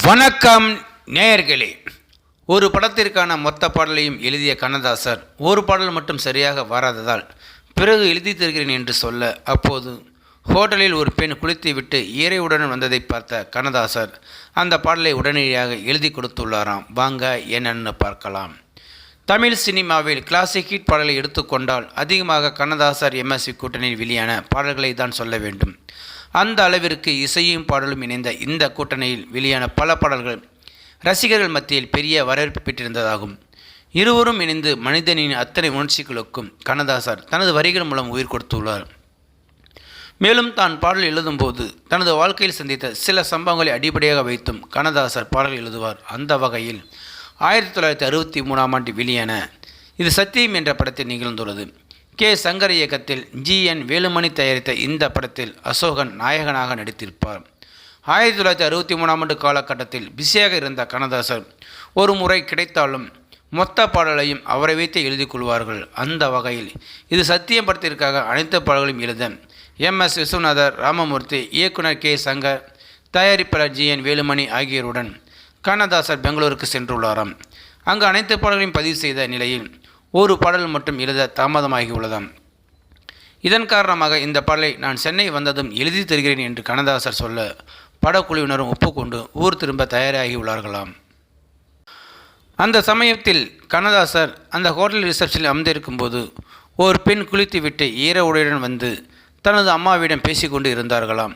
வணக்கம் நேயர்களே. ஒரு படத்திற்கான மொத்த பாடலையும் எழுதிய கண்ணதாசர் ஒரு பாடல் மட்டும் சரியாக வராததால் பிறகு எழுதி தருகிறேன் என்று சொல்ல, அப்போது ஹோட்டலில் ஒரு பெண் குளித்துவிட்டு ஈரையுடன் வந்ததை பார்த்த கண்ணதாசர் அந்த பாடலை உடனடியாக எழுதி கொடுத்துள்ளாராம். வாங்க என்னன்னு பார்க்கலாம். தமிழ் சினிமாவில் கிளாசிக் ஹிட் பாடலை எடுத்துக்கொண்டால் அதிகமாக கண்ணதாசர் எம்எஸ்வி கூட்டணியில் வெளியான பாடல்களை தான் சொல்ல வேண்டும். அந்த அளவிற்கு இசையும் பாடலும் இணைந்த இந்த கூட்டணியில் வெளியான பல பாடல்கள் ரசிகர்கள் மத்தியில் பெரிய வரவேற்பு பெற்றிருந்ததாகும். இருவரும் இணைந்து மனிதனின் அத்தனை உணர்ச்சிகளுக்கும் கண்ணதாசர் தனது வரிகள் மூலம் உயிர் கொடுத்துள்ளார். மேலும் தான் பாடல் எழுதும்போது தனது வாழ்க்கையில் சந்தித்த சில சம்பவங்களை அடிப்படையாக வைத்தும் கண்ணதாசர் பாடல் எழுதுவார். அந்த வகையில் 1963 வெளியான இது சத்தியம் என்ற படத்தில் நிகழ்ந்துள்ளது. கே. சங்கர் இயக்கத்தில் ஜி.என். வேலுமணி தயாரித்த இந்த படத்தில் அசோகன் நாயகனாக நடித்திருப்பார். 1963 காலகட்டத்தில் பிஸியாக இருந்த கண்ணதாசர் ஒரு முறை கிடைத்தாலும் மொத்த பாடலையும் அவரை வைத்து எழுதி கொள்வார்கள். அந்த வகையில் இது சத்தியம் படத்திற்காக அனைத்து பாடல்களையும் எழுத எம்.எஸ். விஸ்வநாதர், ராமமூர்த்தி, இயக்குனர் கே. சங்கர், தயாரிப்பாளர் ஜி.என். வேலுமணி ஆகியோருடன் கண்ணதாசர் பெங்களூருக்கு சென்றுள்ளாராம். அங்கு அனைத்து பாடல்களையும் பதிவு செய்த நிலையில் ஒரு பாடல் மட்டும் எழுத தாமதமாகியுள்ளதாம். இதன் காரணமாக இந்த பாடலை நான் சென்னை வந்ததும் எழுதி தருகிறேன் என்று கண்ணதாசர் சொல்ல, படக்குழுவினரும் ஒப்புக்கொண்டு ஊர் திரும்ப தயாராகியுள்ளார்களாம். அந்த சமயத்தில் கண்ணதாசர் அந்த ஹோட்டல் ரிசப்ஷனில் அமர்ந்திருக்கும் போது ஒரு பெண் குளித்துவிட்டு ஈர உடையுடன் வந்து தனது அம்மாவிடம் பேசிக்கொண்டு இருந்தார்களாம்.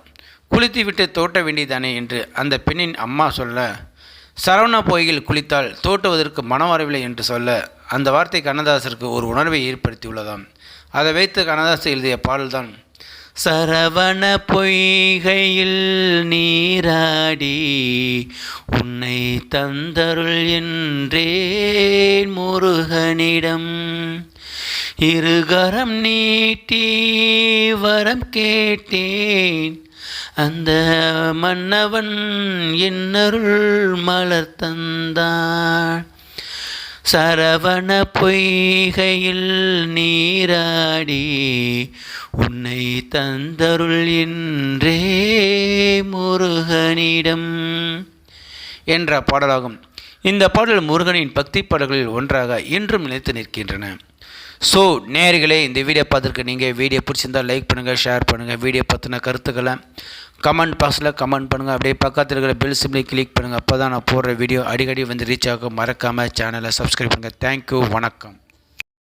குளித்துவிட்டு தோட்ட வேண்டியதானே என்று அந்த பெண்ணின் அம்மா சொல்ல, சரவண பொய்யில் குளித்தால் தோட்டுவதற்கு மனம் வரவில்லை என்று சொல்ல, அந்த வார்த்தை கண்ணதாசருக்கு ஒரு உணர்வை ஏற்படுத்தியுள்ளதாம். அதை வைத்து கண்ணதாசர் எழுதிய பாடல்தான் சரவண பொய்கையில் நீராடி உன்னை தந்தருள் என்றேன் முருகனிடம் இருகரம் நீட்டி வரம் கேட்டேன் அந்த மன்னவன் என்னருள் மலர் தந்தான் சரவண பொய்கையில் நீராடி உன்னை தந்தருள் என்றே முருகனிடம் என்ற பாடலாகும். இந்த பாடல் முருகனின் பக்தி பாடல்களில் ஒன்றாக இன்றும் நிலைத்து நிற்கின்றன. ஸோ நேயர்களே, இந்த வீடியோ பார்த்துருக்கு நீங்கள் வீடியோ பிடிச்சிருந்தால் லைக் பண்ணுங்கள், ஷேர் பண்ணுங்கள். வீடியோ பற்றின கருத்துக்களை கமெண்ட் பாக்ஸில் கமெண்ட் பண்ணுங்கள். அப்படியே பக்கத்தில் இருக்கிற பெல் சிம்லை கிளிக் பண்ணுங்கள். அப்போ தான் நான் போடுற வீடியோ அடிக்கடி வந்து ரீச் ஆகும். மறக்காமல் சேனலை சப்ஸ்கிரைப் பண்ணுங்கள். தேங்க்யூ, வணக்கம்.